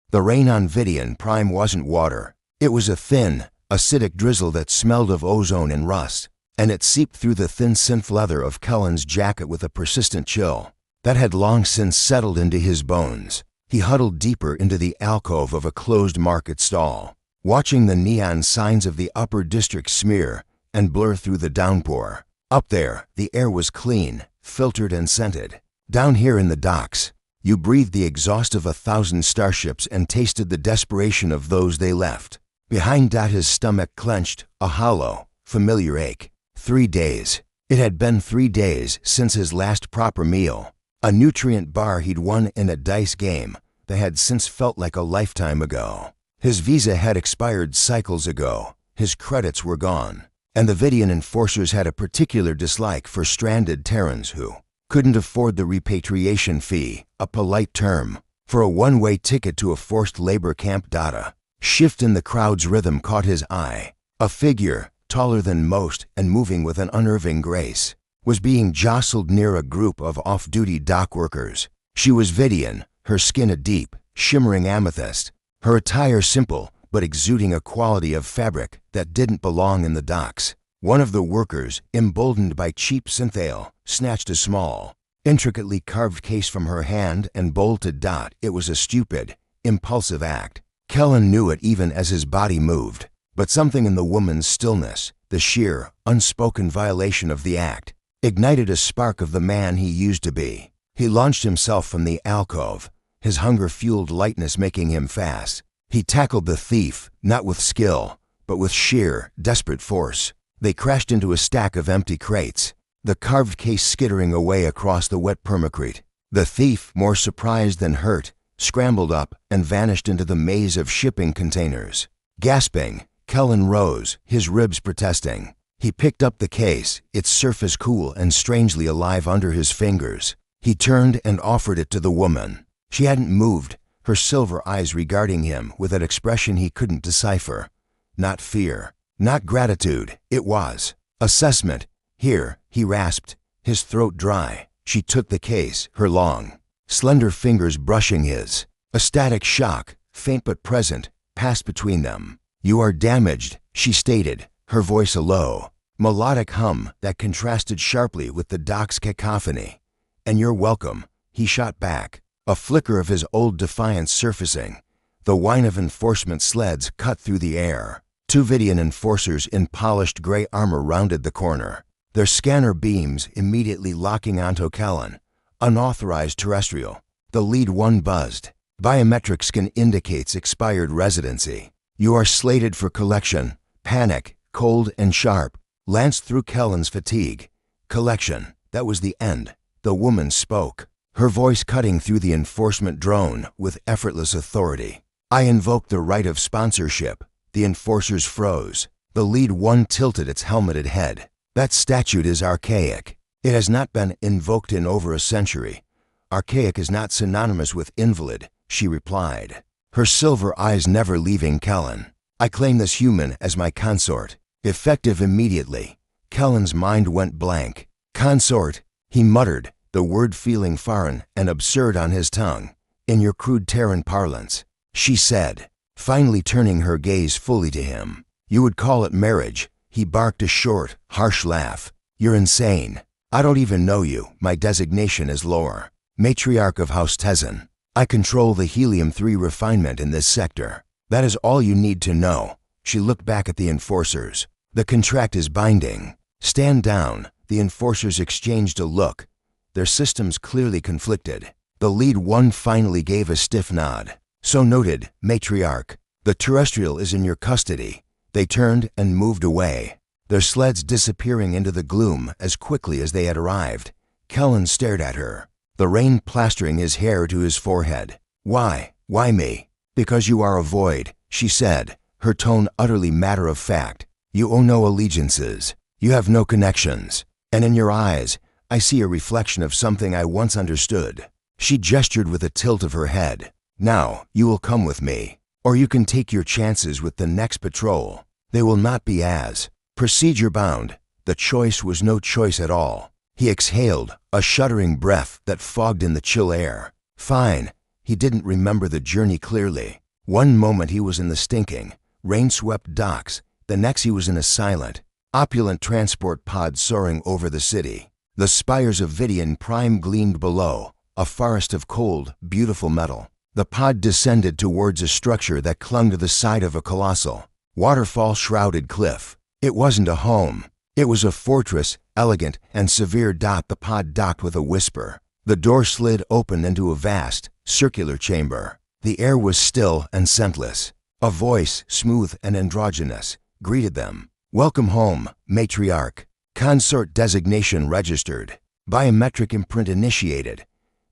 The rain on Vidian Prime wasn't water. It was a thin, acidic drizzle that smelled of ozone and rust, and it seeped through the thin synth leather of Kellen's jacket with a persistent chill that had long since settled into his bones. He huddled deeper into the alcove of a closed market stall, watching the neon signs of the upper district smear and blur through the downpour. Up there, the air was clean, filtered and scented. Down here in the docks, you breathed the exhaust of 1,000 starships and tasted the desperation of those they left. Behind that, his stomach clenched, a hollow, familiar ache. 3 days. It had been 3 days since his last proper meal, a nutrient bar he'd won in a dice game that had since felt like a lifetime ago. His visa had expired cycles ago, his credits were gone, and the Vidian enforcers had a particular dislike for stranded Terrans who couldn't afford the repatriation fee, a polite term for a one-way ticket to a forced labor camp. A shift in the crowd's rhythm caught his eye. A figure, taller than most and moving with an unnerving grace, was being jostled near a group of off-duty dock workers. She was Vidian, her skin a deep, shimmering amethyst, her attire simple but exuding a quality of fabric that didn't belong in the docks. One of the workers, emboldened by cheap synthale, snatched a small, intricately carved case from her hand and bolted. It was a stupid, impulsive act. Kellen knew it even as his body moved, but something in the woman's stillness, the sheer, unspoken violation of the act, ignited a spark of the man he used to be. He launched himself from the alcove, his hunger-fueled lightness making him fast. He tackled the thief, not with skill, but with sheer, desperate force. They crashed into a stack of empty crates, the carved case skittering away across the wet permacrete. The thief, more surprised than hurt, scrambled up and vanished into the maze of shipping containers. Gasping, Kellen rose, his ribs protesting. He picked up the case, its surface cool and strangely alive under his fingers. He turned and offered it to the woman. She hadn't moved, her silver eyes regarding him with an expression he couldn't decipher. Not fear, not gratitude, it was assessment. Here, he rasped, his throat dry. She took the case, her long, slender fingers brushing his. A static shock, faint but present, passed between them. "You are damaged," she stated, her voice a low, melodic hum that contrasted sharply with the dock's cacophony. "And you're welcome," he shot back, a flicker of his old defiance surfacing. The whine of enforcement sleds cut through the air. 2 Vidian enforcers in polished gray armor rounded the corner, their scanner beams immediately locking onto Kellen. Unauthorized terrestrial. The lead one buzzed. Biometric scan indicates expired residency. "You are slated for collection." Panic, cold and sharp, lanced through Kellen's fatigue. "Collection." That was the end. The woman spoke, her voice cutting through the enforcement drone with effortless authority. "I invoke the right of sponsorship." The enforcers froze. The lead one tilted its helmeted head. "That statute is archaic. It has not been invoked in over a century." "Archaic is not synonymous with invalid," she replied, her silver eyes never leaving Kellen. "I claim this human as my consort." Effective immediately. Kellen's mind went blank. "Consort," he muttered, the word feeling foreign and absurd on his tongue. "In your crude Terran parlance," she said, finally turning her gaze fully to him. "You would call it marriage." He barked a short, harsh laugh. "You're insane. I don't even know you. My designation is Lore, Matriarch of House Tezen. I control the helium-3 refinement in this sector. That is all you need to know." She looked back at the enforcers. "The contract is binding." "Stand down." The enforcers exchanged a look, their systems clearly conflicted. The lead one finally gave a stiff nod. "So noted, Matriarch. The terrestrial is in your custody." They turned and moved away, their sleds disappearing into the gloom as quickly as they had arrived. Kellen stared at her, the rain plastering his hair to his forehead. "Why? Why me?" "Because you are a void," she said, her tone utterly matter-of-fact. "You owe no allegiances. You have no connections. And in your eyes, I see a reflection of something I once understood." She gestured with a tilt of her head. "Now, you will come with me, or you can take your chances with the next patrol. They will not be as procedure-bound." The choice was no choice at all. He exhaled, a shuddering breath that fogged in the chill air. "Fine." He didn't remember the journey clearly. One moment he was in the stinking, rain-swept docks, the next he was in a silent, opulent transport pod soaring over the city. The spires of Vidian Prime gleamed below, a forest of cold, beautiful metal. The pod descended towards a structure that clung to the side of a colossal, waterfall-shrouded cliff. It wasn't a home. It was a fortress, elegant and severe. The pod docked with a whisper. The door slid open into a vast, circular chamber. The air was still and scentless. A voice, smooth and androgynous, greeted them. "Welcome home, matriarch. Consort designation registered. Biometric imprint initiated.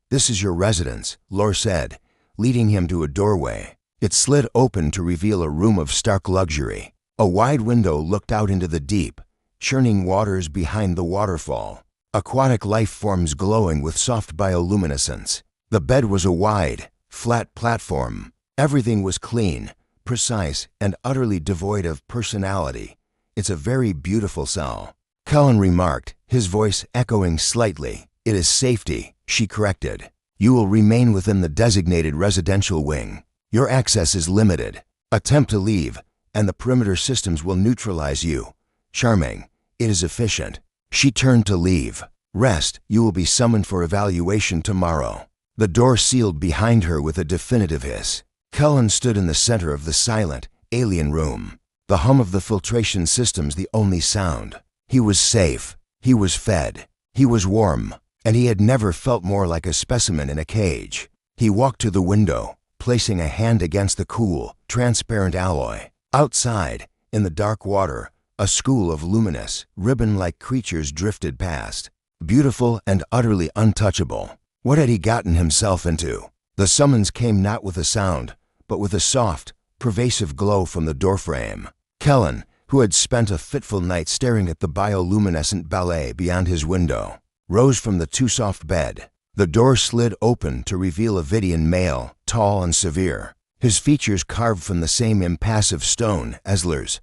This is your residence," Lore said, leading him to a doorway. It slid open to reveal a room of stark luxury. A wide window looked out into the deep, churning waters behind the waterfall. Aquatic life forms glowing with soft bioluminescence. The bed was a wide, flat platform. Everything was clean, precise, and utterly devoid of personality. "It's a very beautiful cell," Cullen remarked, his voice echoing slightly. "It is safety," she corrected. "You will remain within the designated residential wing. Your access is limited. Attempt to leave, and the perimeter systems will neutralize you." "Charming. It is efficient." She turned to leave. "Rest. You will be summoned for evaluation tomorrow." The door sealed behind her with a definitive hiss. Cullen stood in the center of the silent, alien room. The hum of the filtration systems the only sound. He was safe. He was fed. He was warm. And he had never felt more like a specimen in a cage. He walked to the window, placing a hand against the cool, transparent alloy. Outside, in the dark water, a school of luminous, ribbon-like creatures drifted past. Beautiful and utterly untouchable. What had he gotten himself into? The summons came not with a sound, but with a soft, pervasive glow from the doorframe. Cullen, who had spent a fitful night staring at the bioluminescent ballet beyond his window, rose from the too-soft bed. The door slid open to reveal a Vidian male, tall and severe, his features carved from the same impassive stone as Lur's.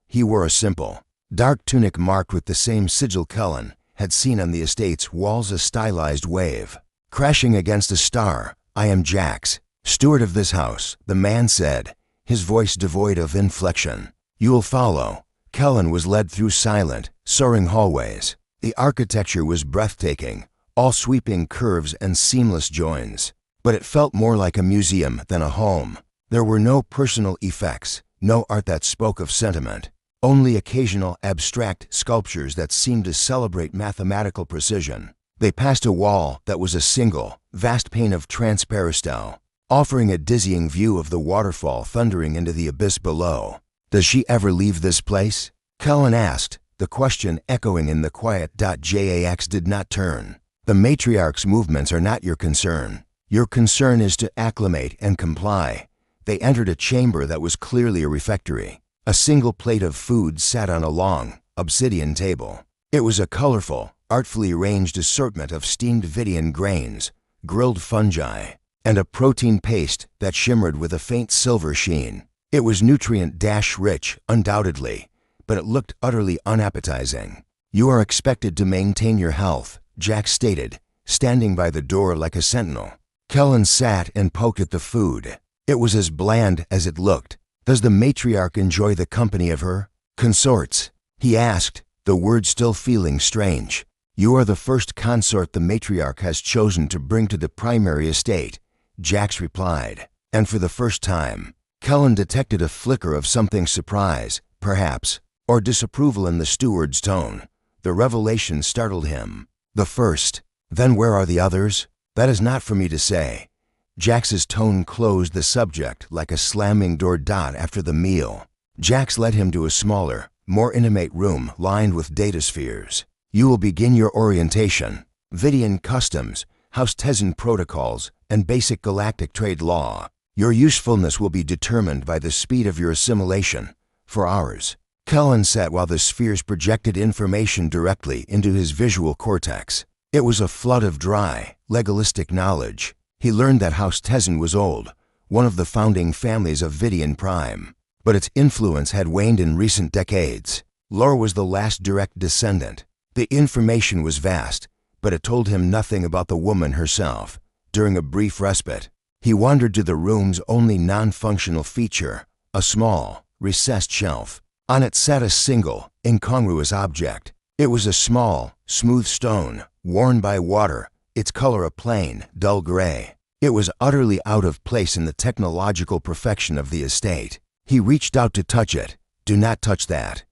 He wore a simple, dark tunic marked with the same sigil Cullen had seen on the estate's walls, a stylized wave. Crashing against a star, "I am Jax, steward of this house," the man said, his voice devoid of inflection. "You will follow." Cullen was led through silent, soaring hallways. The architecture was breathtaking, all sweeping curves and seamless joins. But it felt more like a museum than a home. There were no personal effects, no art that spoke of sentiment, only occasional abstract sculptures that seemed to celebrate mathematical precision. They passed a wall that was a single, vast pane of transparestel, offering a dizzying view of the waterfall thundering into the abyss below. "Does she ever leave this place?" Cullen asked, the question echoing in the quiet. Jax did not turn. "The matriarch's movements are not your concern. Your concern is to acclimate and comply." They entered a chamber that was clearly a refectory. A single plate of food sat on a long, obsidian table. It was a colorful, artfully arranged assortment of steamed Vidian grains, grilled fungi, and a protein paste that shimmered with a faint silver sheen. It was nutrient-rich, undoubtedly, but it looked utterly unappetizing. "You are expected to maintain your health," Jack stated, standing by the door like a sentinel. Cullen sat and poked at the food. It was as bland as it looked. "Does the matriarch enjoy the company of her consorts?" he asked, the words still feeling strange. "You are the first consort the matriarch has chosen to bring to the primary estate," Jax replied. And for the first time, Cullen detected a flicker of something surprise, perhaps, or disapproval in the steward's tone. The revelation startled him. "The first? Then where are the others?" "That is not for me to say." Jax's tone closed the subject like a slamming door. After the meal, Jax led him to a smaller, more intimate room lined with data spheres. "You will begin your orientation. Vidian customs, House Tezen protocols, and basic galactic trade law. Your usefulness will be determined by the speed of your assimilation. For hours." Cullen sat while the spheres projected information directly into his visual cortex. It was a flood of dry, legalistic knowledge. He learned that House Tezen was old, one of the founding families of Vidian Prime, but its influence had waned in recent decades. Lore was the last direct descendant. The information was vast, but it told him nothing about the woman herself. During a brief respite, He wandered to the room's only non-functional feature, a small, recessed shelf. On it sat a single, incongruous object. It was a small, smooth stone, worn by water, its color a plain, dull gray. It was utterly out of place in the technological perfection of the estate. He reached out to touch it. "Do not touch that."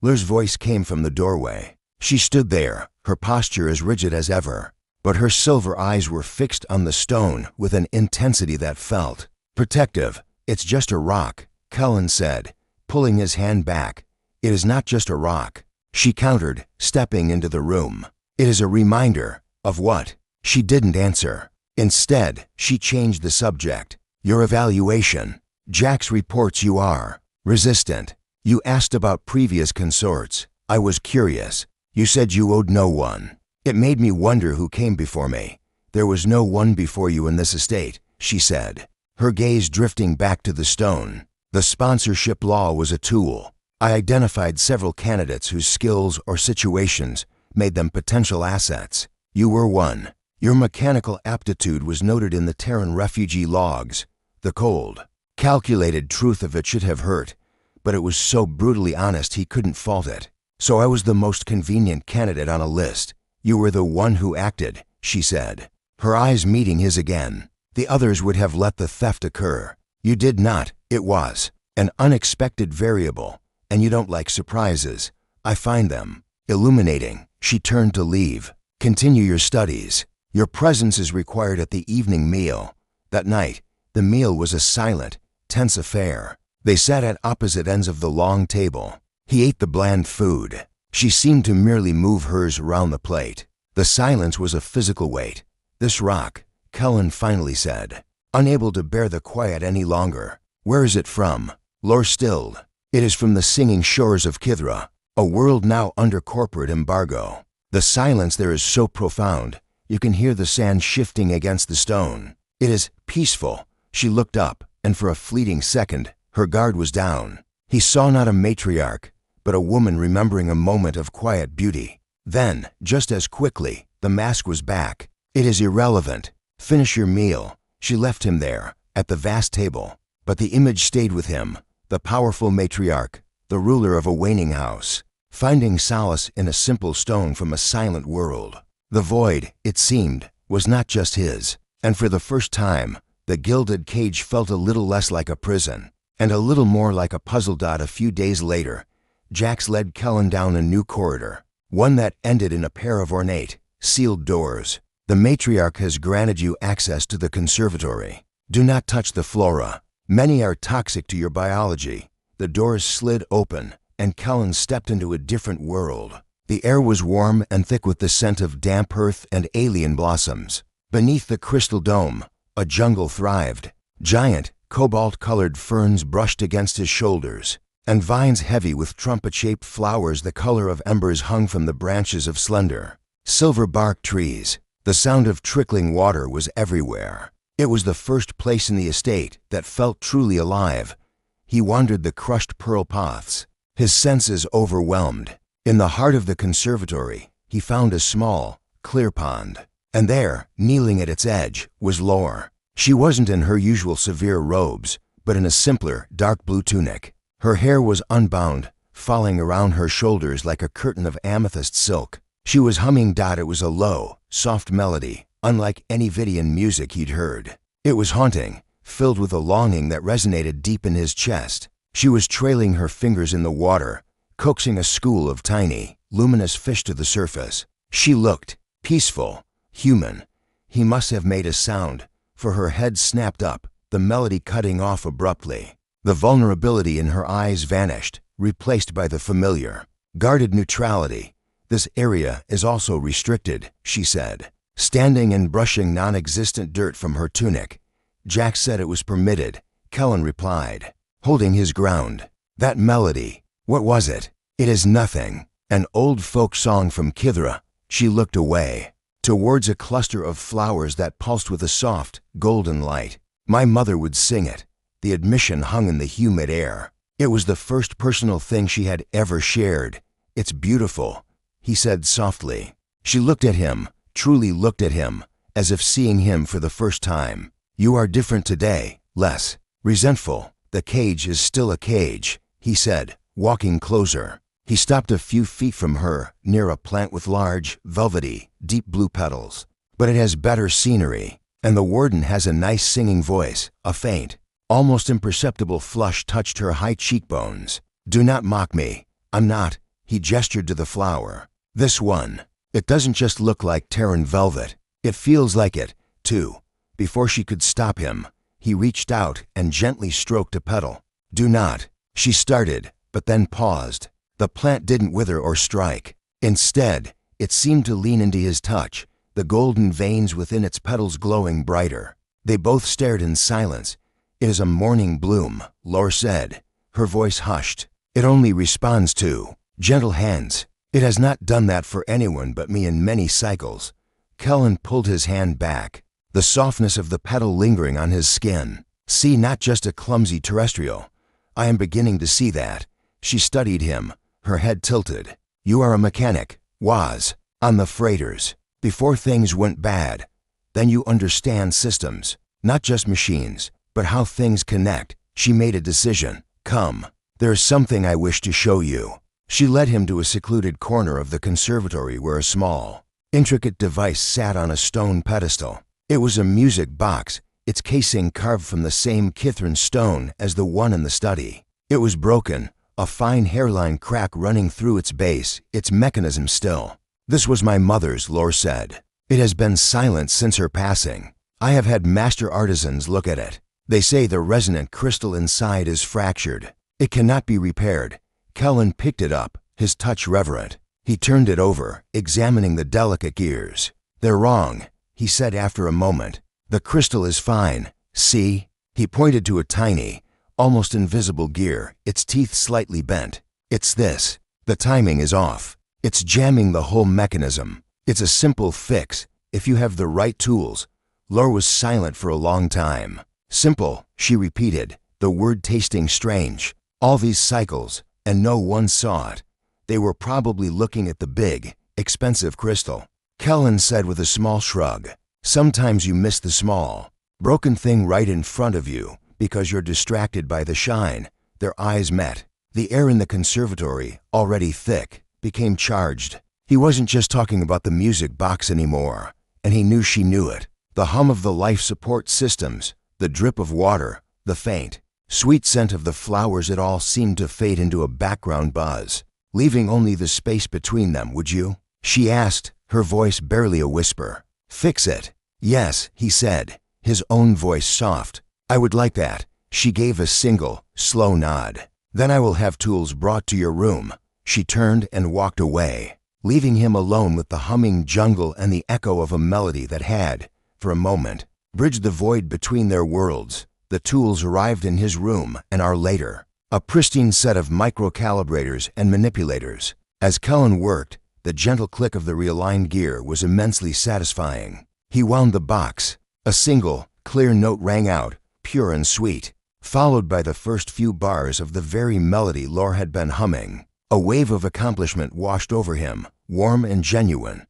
Lur's voice came from the doorway. She stood there, her posture as rigid as ever, but her silver eyes were fixed on the stone with an intensity that felt protective. "It's just a rock," Kellen said, pulling his hand back. "It is not just a rock," she countered, stepping into the room. "It is a reminder." "Of what?" She didn't answer. Instead, she changed the subject. "Your evaluation. Jax reports you are resistant. You asked about previous consorts. I was curious. You said you owed no one. It made me wonder who came before me." "There was no one before you in this estate," she said, her gaze drifting back to the stone. "The sponsorship law was a tool. I identified several candidates whose skills or situations made them potential assets. You were one. Your mechanical aptitude was noted in the Terran refugee logs. The cold, calculated truth of it should have hurt, but it was so brutally honest he couldn't fault it. So I was the most convenient candidate on a list. You were the one who acted," she said, her eyes meeting his again. "The others would have let the theft occur. You did not. It was an unexpected variable, and you don't like surprises. I find them illuminating." She turned to leave. "Continue your studies. Your presence is required at the evening meal." That night, the meal was a silent, tense affair. They sat at opposite ends of the long table. He ate the bland food. She seemed to merely move hers around the plate. The silence was a physical weight. "This rock," Kellen finally said, unable to bear the quiet any longer. "Where is it from?" Lor stilled. "It is from the singing shores of Kithra, a world now under corporate embargo. The silence there is so profound, you can hear the sand shifting against the stone. It is peaceful." She looked up, and for a fleeting second, her guard was down. He saw not a matriarch, but a woman remembering a moment of quiet beauty. Then, just as quickly, the mask was back. "It is irrelevant. Finish your meal." She left him there, at the vast table. But the image stayed with him, the powerful matriarch, the ruler of a waning house, finding solace in a simple stone from a silent world. The void, it seemed, was not just his, and for the first time, the gilded cage felt a little less like a prison, and a little more like a puzzle dot. A few days later, Jax led Kellen down a new corridor, one that ended in a pair of ornate, sealed doors. "The matriarch has granted you access to the conservatory. Do not touch the flora. Many are toxic to your biology." The doors slid open, and Kellen stepped into a different world. The air was warm and thick with the scent of damp earth and alien blossoms. Beneath the crystal dome, a jungle thrived. Giant, cobalt-colored ferns brushed against his shoulders, and vines heavy with trumpet-shaped flowers the color of embers hung from the branches of slender, silver-bark trees. The sound of trickling water was everywhere. It was the first place in the estate that felt truly alive. He wandered the crushed pearl paths, his senses overwhelmed. In the heart of the conservatory, he found a small, clear pond. And there, kneeling at its edge, was Lor. She wasn't in her usual severe robes, but in a simpler, dark blue tunic. Her hair was unbound, falling around her shoulders like a curtain of amethyst silk. She was humming. It was a low, soft melody, unlike any Vidian music he'd heard. It was haunting, filled with a longing that resonated deep in his chest. She was trailing her fingers in the water, coaxing a school of tiny, luminous fish to the surface. She looked peaceful, human. He must have made a sound, for her head snapped up, the melody cutting off abruptly. The vulnerability in her eyes vanished, replaced by the familiar, guarded neutrality. "This area is also restricted," she said, standing and brushing non-existent dirt from her tunic. Jax said it was permitted. Kellen replied, holding his ground. "That melody, what was it?" "It is nothing. An old folk song from Kithra." She looked away, towards a cluster of flowers that pulsed with a soft, golden light. "My mother would sing it." The admission hung in the humid air. It was the first personal thing she had ever shared. "It's beautiful," he said softly. She looked at him, truly looked at him, as if seeing him for the first time. You are different today, less resentful. The cage is still a cage, he said, walking closer. He stopped a few feet from her, near a plant with large, velvety, deep blue petals. But it has better scenery, and the warden has a nice singing voice. A faint, almost imperceptible flush touched her high cheekbones. Do not mock me. I'm not. He gestured to the flower. This one. It doesn't just look like Terran velvet. It feels like it, too. Before she could stop him, he reached out and gently stroked a petal. Do not. She started, but then paused. The plant didn't wither or strike. Instead, it seemed to lean into his touch, the golden veins within its petals glowing brighter. They both stared in silence. It is a morning bloom, Lore said, her voice hushed. It only responds to gentle hands. It has not done that for anyone but me in many cycles. Kellen pulled his hand back, the softness of the petal lingering on his skin. See, not just a clumsy terrestrial. I am beginning to see that. She studied him, her head tilted. You are a mechanic, was, on the freighters, before things went bad. Then you understand systems, not just machines, but how things connect. She made a decision. Come, there is something I wish to show you. She led him to a secluded corner of the conservatory where a small, intricate device sat on a stone pedestal. It was a music box, its casing carved from the same Kithran stone as the one in the study. It was broken, a fine hairline crack running through its base, its mechanism still. This was my mother's, Lore said. It has been silent since her passing. I have had master artisans look at it. They say the resonant crystal inside is fractured. It cannot be repaired. Kellen picked it up, his touch reverent. He turned it over, examining the delicate gears. They're wrong, he said after a moment. The crystal is fine. See? He pointed to a tiny, almost invisible gear, its teeth slightly bent. It's this. The timing is off. It's jamming the whole mechanism. It's a simple fix, if you have the right tools. Lore was silent for a long time. Simple, she repeated, the word tasting strange. All these cycles, and no one saw it. They were probably looking at the big, expensive crystal. Kellen said with a small shrug, sometimes you miss the small, broken thing right in front of you because you're distracted by the shine. Their eyes met. The air in the conservatory, already thick, became charged. He wasn't just talking about the music box anymore, and he knew she knew it. The hum of the life support systems, the drip of water, the faint, sweet scent of the flowers, it all seemed to fade into a background buzz, leaving only the space between them. Would you? She asked, her voice barely a whisper. Fix it. Yes, he said, his own voice soft. I would like that. She gave a single, slow nod. Then I will have tools brought to your room. She turned and walked away, leaving him alone with the humming jungle and the echo of a melody that had, for a moment, bridged the void between their worlds. The tools arrived in his room an hour later, a pristine set of microcalibrators and manipulators. As Kellen worked, the gentle click of the realigned gear was immensely satisfying. He wound the box. A single, clear note rang out, pure and sweet, followed by the first few bars of the very melody Lore had been humming. A wave of accomplishment washed over him, warm and genuine.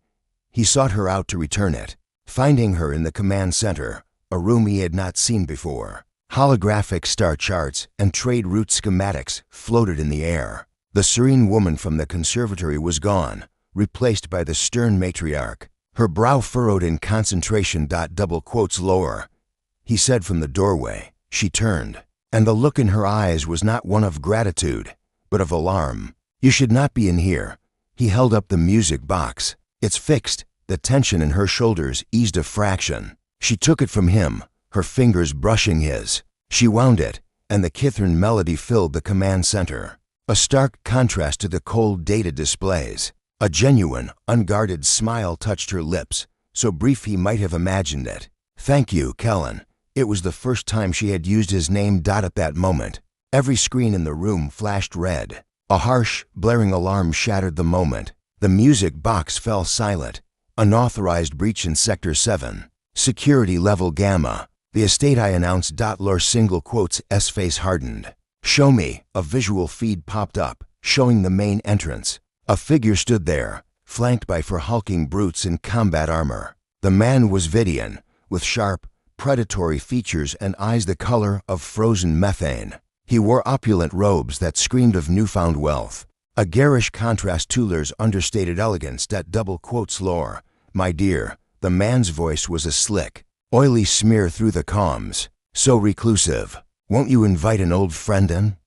He sought her out to return it, finding her in the command center, a room he had not seen before. Holographic star charts and trade route schematics floated in the air. The serene woman from the conservatory was gone, replaced by the stern matriarch, her brow furrowed in concentration. Double quotes Lore, he said from the doorway. She turned, and the look in her eyes was not one of gratitude, but of alarm. You should not be in here. He held up the music box. It's fixed. The tension in her shoulders eased a fraction. She took it from him, her fingers brushing his. She wound it, and the Kithran melody filled the command center, a stark contrast to the cold data displays. A genuine, unguarded smile touched her lips, so brief he might have imagined it. Thank you, Kellen. It was the first time she had used his name. At that moment, every screen in the room flashed red. A harsh, blaring alarm shattered the moment. The music box fell silent. Unauthorized breach in Sector 7. Security level Gamma. The estate I announced. Lore single quotes S face hardened. Show me. A visual feed popped up, showing the main entrance. A figure stood there, flanked by four hulking brutes in combat armor. The man was Vidian, with sharp, predatory features and eyes the color of frozen methane. He wore opulent robes that screamed of newfound wealth, a garish contrast to Lur's understated elegance that double quotes lore. "My dear," the man's voice was a slick, oily smear through the comms. "So reclusive. Won't you invite an old friend in?"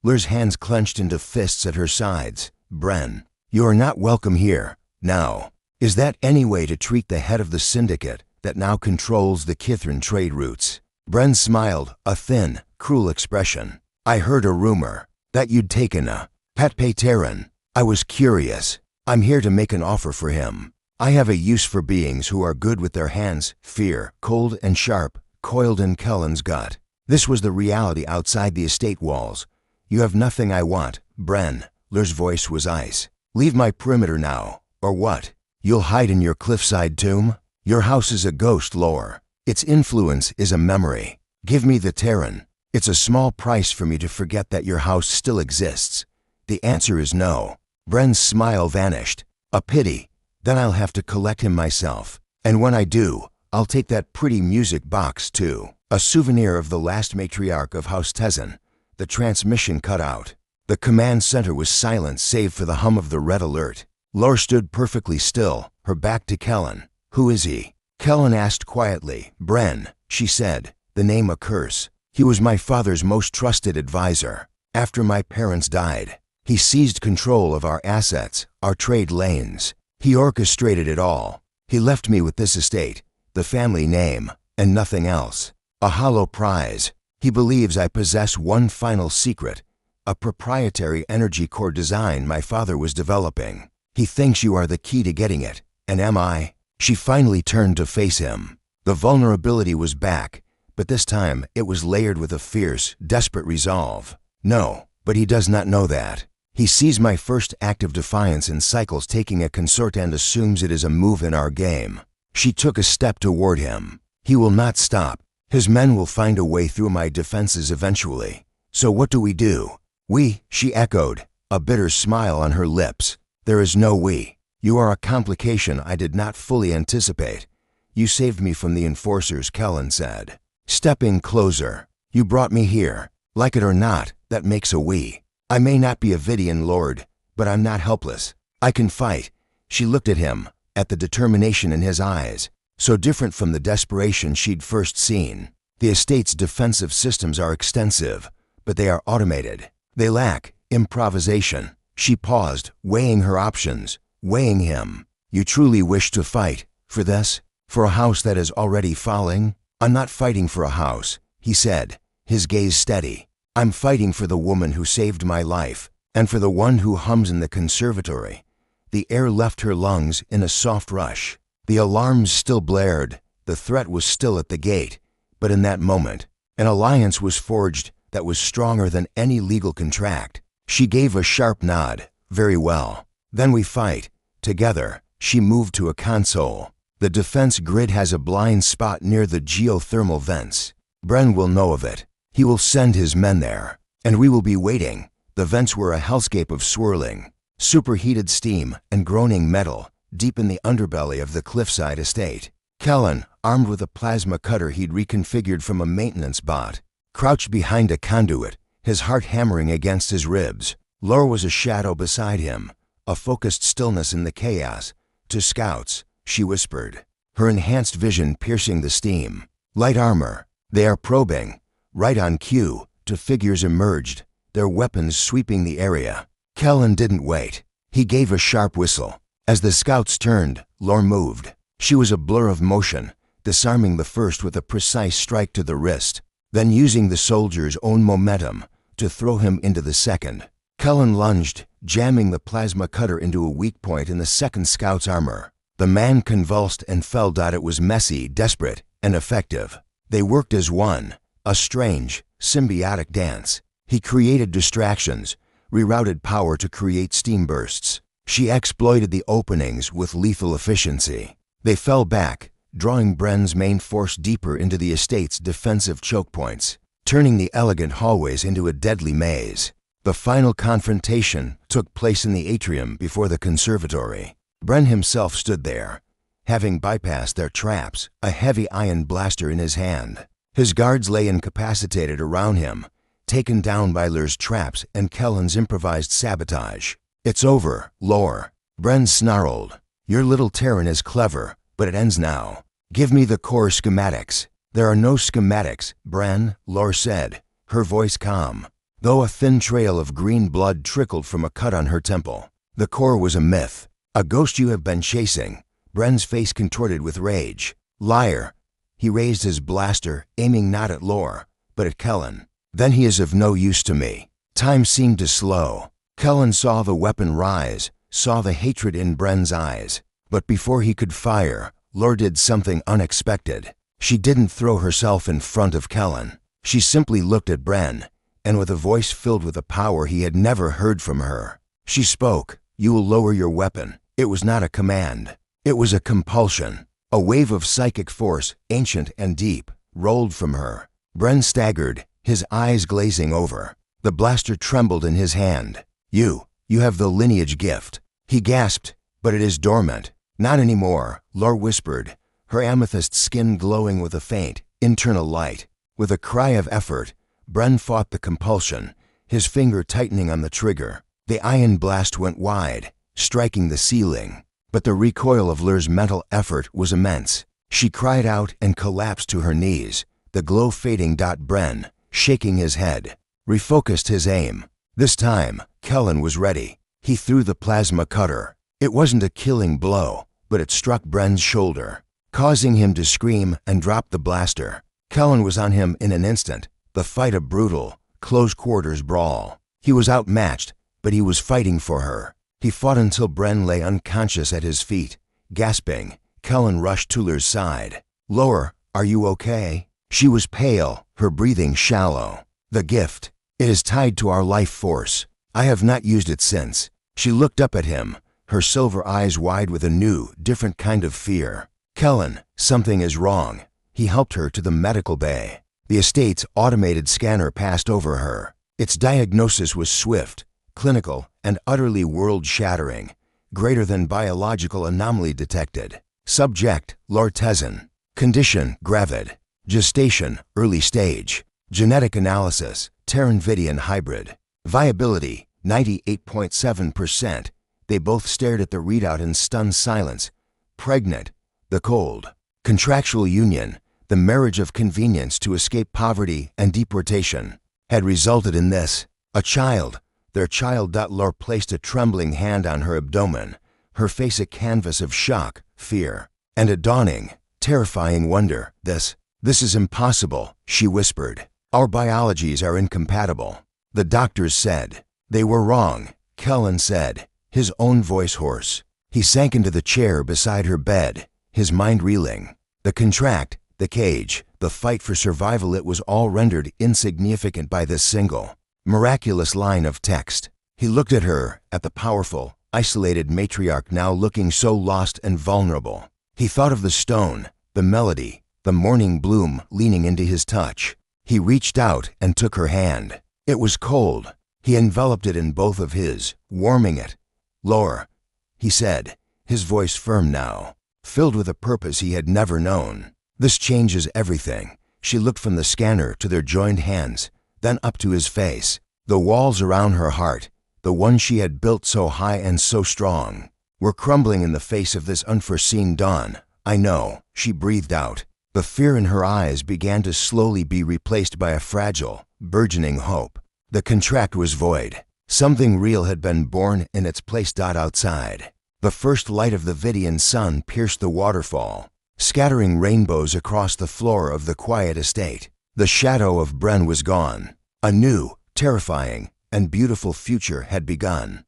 Lur's hands clenched into fists at her sides. "Bren, you are not welcome here. Now, is that any way to treat the head of the syndicate that now controls the Kithran trade routes?" Bren smiled, a thin, cruel expression. "I heard a rumor that you'd taken a pet Terran. I was curious. I'm here to make an offer for him. I have a use for beings who are good with their hands, fear, cold and sharp, coiled in Kellen's gut." This was the reality outside the estate walls. "You have nothing I want, Bren." Lur's voice was ice. "Leave my perimeter now, or what? You'll hide in your cliffside tomb? Your house is a ghost, Lore. Its influence is a memory. Give me the Terran. It's a small price for me to forget that your house still exists." The answer is no. Bren's smile vanished. "A pity. Then I'll have to collect him myself. And when I do, I'll take that pretty music box too." A souvenir of the last matriarch of House Tezen. The transmission cut out. The command center was silent save for the hum of the red alert. Lore stood perfectly still, her back to Kellen. "Who is he?" Kellen asked quietly. "Bren," she said, the name a curse. "He was my father's most trusted advisor. After my parents died, he seized control of our assets, our trade lanes. He orchestrated it all. He left me with this estate, the family name, and nothing else. A hollow prize. He believes I possess one final secret, a proprietary energy core design my father was developing. He thinks you are the key to getting it, and am I?" She finally turned to face him. The vulnerability was back, but this time it was layered with a fierce, desperate resolve. "No, but he does not know that. He sees my first act of defiance in cycles taking a consort and assumes it is a move in our game." She took a step toward him. "He will not stop. His men will find a way through my defenses eventually. So what do we do?" "We," she echoed, a bitter smile on her lips. "There is no we. You are a complication I did not fully anticipate. You saved me from the enforcers," Kellen said. Stepping closer. "You brought me here. Like it or not, that makes a we. I may not be a Vidian lord, but I'm not helpless. I can fight." She looked at him, at the determination in his eyes, so different from the desperation she'd first seen. "The estate's defensive systems are extensive, but they are automated. They lack improvisation." She paused, weighing her options, weighing him. "You truly wish to fight for this? For a house that is already falling?" "I'm not fighting for a house," he said, his gaze steady. "I'm fighting for the woman who saved my life, and for the one who hums in the conservatory." The air left her lungs in a soft rush. The alarms still blared, the threat was still at the gate, but in that moment, an alliance was forged that was stronger than any legal contract. She gave a sharp nod. "Very well. Then we fight. Together." She moved to a console. "The defense grid has a blind spot near the geothermal vents. Bren will know of it. He will send his men there, and we will be waiting." The vents were a hellscape of swirling, superheated steam and groaning metal deep in the underbelly of the cliffside estate. Kellen, armed with a plasma cutter he'd reconfigured from a maintenance bot, crouched behind a conduit, his heart hammering against his ribs. Lore was a shadow beside him, a focused stillness in the chaos. "To scouts," she whispered, her enhanced vision piercing the steam. "Light armor. They are probing." Right on cue, two figures emerged, their weapons sweeping the area. Kellen didn't wait. He gave a sharp whistle. As the scouts turned, Lore moved. She was a blur of motion, disarming the first with a precise strike to the wrist, then using the soldier's own momentum to throw him into the second. Kellen lunged, jamming the plasma cutter into a weak point in the second scout's armor. The man convulsed and fell. It was messy, desperate, and effective. They worked as one, a strange, symbiotic dance. He created distractions, rerouted power to create steam bursts. She exploited the openings with lethal efficiency. They fell back, drawing Bren's main force deeper into the estate's defensive choke points, turning the elegant hallways into a deadly maze. The final confrontation took place in the atrium before the conservatory. Bren himself stood there, having bypassed their traps, a heavy ion blaster in his hand. His guards lay incapacitated around him, taken down by Lur's traps and Kellen's improvised sabotage. "It's over, Lor," Bren snarled. "Your little Terran is clever, but it ends now. Give me the core schematics." "There are no schematics, Bren," Lor said, her voice calm, though a thin trail of green blood trickled from a cut on her temple. "The core was a myth, a ghost you have been chasing." Bren's face contorted with rage. "Liar." He raised his blaster, aiming not at Lor, but at Kellen. "Then he is of no use to me." Time seemed to slow. Kellen saw the weapon rise, saw the hatred in Bren's eyes. But before he could fire, Lor did something unexpected. She didn't throw herself in front of Kellen. She simply looked at Bren, and with a voice filled with a power he had never heard from her, she spoke. "You will lower your weapon." It was not a command. It was a compulsion. A wave of psychic force, ancient and deep, rolled from her. Bren staggered, his eyes glazing over. The blaster trembled in his hand. You have the lineage gift." He gasped, "But it is dormant." "Not anymore," Lor whispered, her amethyst skin glowing with a faint, internal light. With a cry of effort, Bren fought the compulsion, his finger tightening on the trigger. The ion blast went wide, striking the ceiling. But the recoil of Lur's mental effort was immense. She cried out and collapsed to her knees, the glow fading. Bren, shaking his head, refocused his aim. This time, Kellen was ready. He threw the plasma cutter. It wasn't a killing blow, but it struck Bren's shoulder, causing him to scream and drop the blaster. Kellen was on him in an instant, the fight a brutal, close-quarters brawl. He was outmatched, but he was fighting for her. He fought until Bren lay unconscious at his feet. Gasping, Kellen rushed to Lur's side. "Lor, are you okay?" She was pale, her breathing shallow. "The gift. It is tied to our life force. I have not used it since." She looked up at him, her silver eyes wide with a new, different kind of fear. "Kellen, something is wrong." He helped her to the medical bay. The estate's automated scanner passed over her. Its diagnosis was swift, clinical, and utterly world-shattering, greater than biological anomaly detected. Subject, Lortesan. Condition, gravid. Gestation, early stage. Genetic analysis, Terran-Vidian hybrid. Viability, 98.7%. They both stared at the readout in stunned silence. Pregnant, the cold. Contractual union, the marriage of convenience to escape poverty and deportation, had resulted in this. A child. Their child. Lor placed a trembling hand on her abdomen, her face a canvas of shock, fear, and a dawning, terrifying wonder. This is impossible," she whispered. "Our biologies are incompatible." The doctors said. They were wrong, Kellen said, his own voice hoarse. He sank into the chair beside her bed, his mind reeling. The contract, the cage, the fight for survival, it was all rendered insignificant by this single, miraculous line of text. He looked at her, at the powerful, isolated matriarch now looking so lost and vulnerable. He thought of the stone, the melody, the morning bloom leaning into his touch. He reached out and took her hand. It was cold. He enveloped it in both of his, warming it. "Lor," he said, his voice firm now, filled with a purpose he had never known. "This changes everything." She looked from the scanner to their joined hands, then up to his face. The walls around her heart, the one she had built so high and so strong, were crumbling in the face of this unforeseen dawn. "I know," she breathed out. The fear in her eyes began to slowly be replaced by a fragile, burgeoning hope. The contract was void. Something real had been born in its place. Outside, the first light of the Vidian sun pierced the waterfall, scattering rainbows across the floor of the quiet estate. The shadow of Bren was gone. A new, terrifying, and beautiful future had begun.